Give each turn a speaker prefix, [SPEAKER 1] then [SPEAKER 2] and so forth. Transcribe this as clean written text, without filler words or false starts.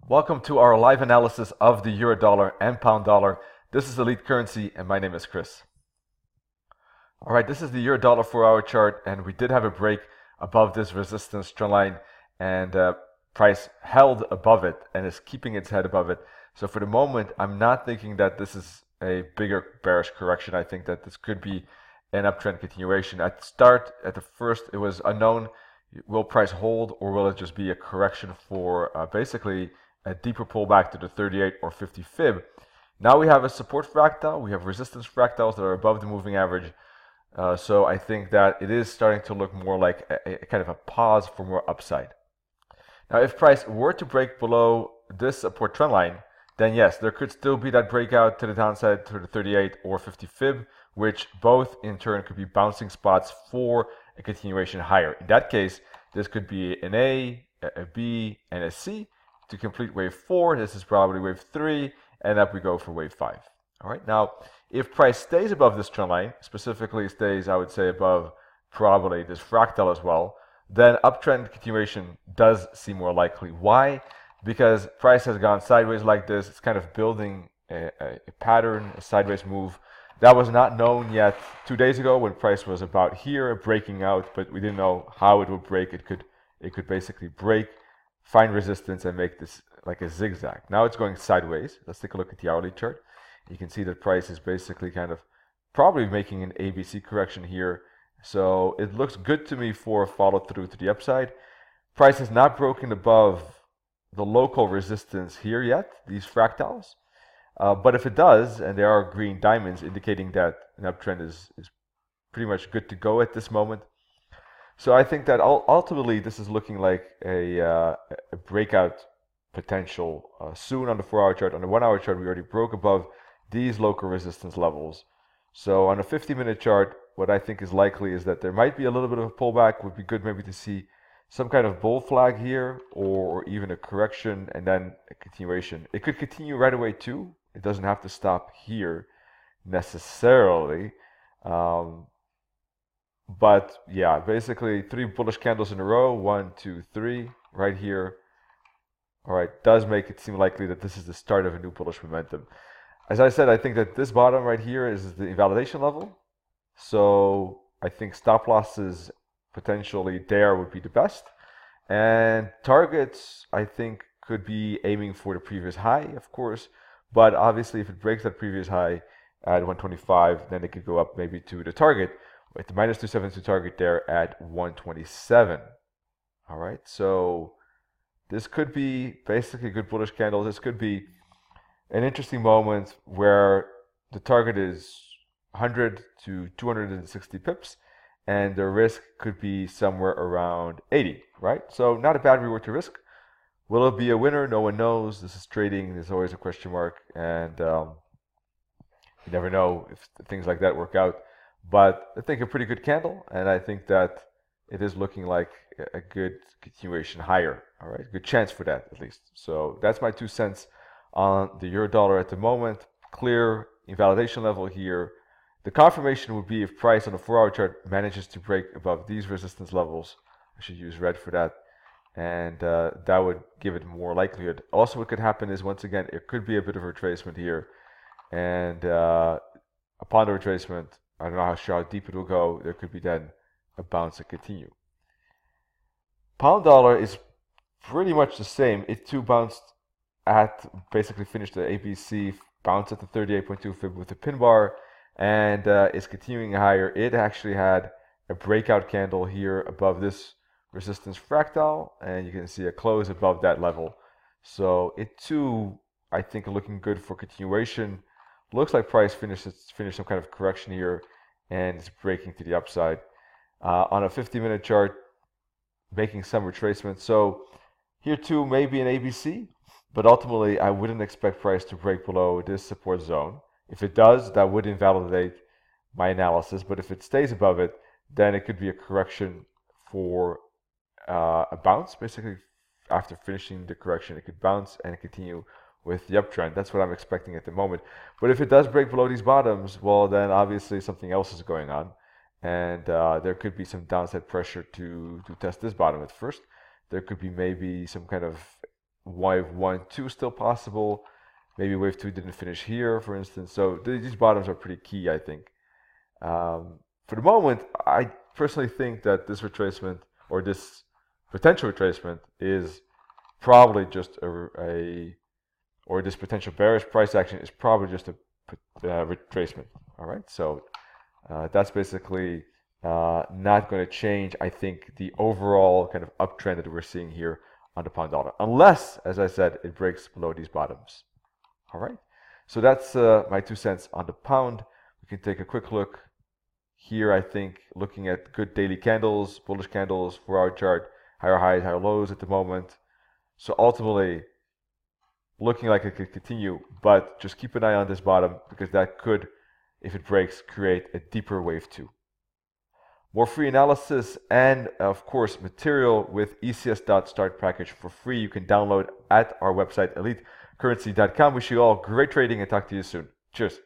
[SPEAKER 1] Welcome to our live analysis of the euro dollar and pound dollar. This is Elite Currency and my name is Chris. Alright, this is the euro dollar 4-hour chart, and we did have a break above this resistance trend line, and price held above it and is keeping its head above it. So for the moment, I'm not thinking that this is a bigger bearish correction. I think that this could be an uptrend continuation. At the start, at the first, it was unknown. Will price hold, or will it just be a correction for basically a deeper pullback to the 38 or 50 fib? Now we have a support fractal, we have resistance fractals that are above the moving average. So I think that it is starting to look more like a kind of a pause for more upside. Now if price were to break below this support trend line, then yes, there could still be that breakout to the downside to the 38 or 50 fib, which both in turn could be bouncing spots for a continuation higher. In that case, this could be an A, a B, and a C. To complete wave 4, this is probably wave 3, and up we go for wave 5. All right, now if price stays above this trend line, specifically stays, I would say, above probably this fractal as well, then uptrend continuation does seem more likely. Why? Because price has gone sideways like this. It's kind of building a pattern, a sideways move. That was not known yet 2 days ago when price was about here, breaking out, but we didn't know how it would break. It could basically break, find resistance, and make this like a zigzag. Now it's going sideways. Let's take a look at the hourly chart. You can see that price is basically kind of probably making an ABC correction here. So it looks good to me for a follow through to the upside. Price has not broken above the local resistance here yet, these fractals. But if it does, and there are green diamonds indicating that an uptrend is pretty much good to go at this moment. So I think that ultimately this is looking like a breakout potential soon on the 4-hour chart. On the 1-hour chart, we already broke above these local resistance levels. So on a 50-minute chart, what I think is likely is that there might be a little bit of a pullback. Would be good maybe to see some kind of bull flag here, or even a correction and then a continuation. It could continue right away too. It doesn't have to stop here necessarily. But yeah, basically 3 bullish candles in a row, 1, 2, 3, right here. All right, does make it seem likely that this is the start of a new bullish momentum. As I said, I think that this bottom right here is the invalidation level. So I think stop losses potentially there would be the best. And targets, I think, could be aiming for the previous high, of course. But obviously, if it breaks that previous high at 125, then it could go up maybe to the target, with the minus 272 target there at 127. All right, so this could be basically a good bullish candle. This could be an interesting moment where the target is 100 to 260 pips, and the risk could be somewhere around 80, right? So not a bad reward to risk. Will it be a winner? No one knows. This is trading. There's always a question mark, and you never know if things like that work out. But I think a pretty good candle, and I think that it is looking like a good continuation higher. All right, good chance for that at least. So that's my 2 cents on the euro dollar at the moment. Clear invalidation level here. The confirmation would be if price on the 4-hour chart manages to break above these resistance levels. I should use red for that. And that would give it more likelihood. Also, what could happen is, once again, it could be a bit of a retracement here. And upon the retracement, I don't know how deep it will go. There could be then a bounce and continue. Pound dollar is pretty much the same. It too bounced at, basically finished the ABC, bounced at the 38.2 fib with a pin bar, and is continuing higher. It actually had a breakout candle here above this resistance fractal, and you can see a close above that level. So it too, I think, looking good for continuation. Looks like price finished some kind of correction here, and it's breaking to the upside. On a 50-minute chart, making some retracement. So here too, maybe an ABC, but ultimately I wouldn't expect price to break below this support zone. If it does, that would invalidate my analysis, but if it stays above it, then it could be a correction for a bounce. Basically, after finishing the correction, it could bounce and continue with the uptrend. That's what I'm expecting at the moment. But if it does break below these bottoms, well, then obviously something else is going on, and there could be some downside pressure to test this bottom at first. There could be maybe some kind of wave 1, 2 still possible. Maybe wave 2 didn't finish here, for instance. So these bottoms are pretty key, I think. For the moment, I personally think that this retracement, or this potential retracement, is probably just or this potential bearish price action is probably just a retracement. All right, so that's basically not going to change, I think, the overall kind of uptrend that we're seeing here on the pound dollar, unless, as I said, it breaks below these bottoms. All right, so that's my 2 cents on the pound. We can take a quick look here. I think looking at good daily candles, bullish candles, 4-hour chart, higher highs, higher lows at the moment. So ultimately, looking like it could continue, but just keep an eye on this bottom, because that could, if it breaks, create a deeper wave 2. More free analysis and, of course, material with ECS.start package for free. You can download at our website, elitecurrency.com. Wish you all great trading and talk to you soon. Cheers.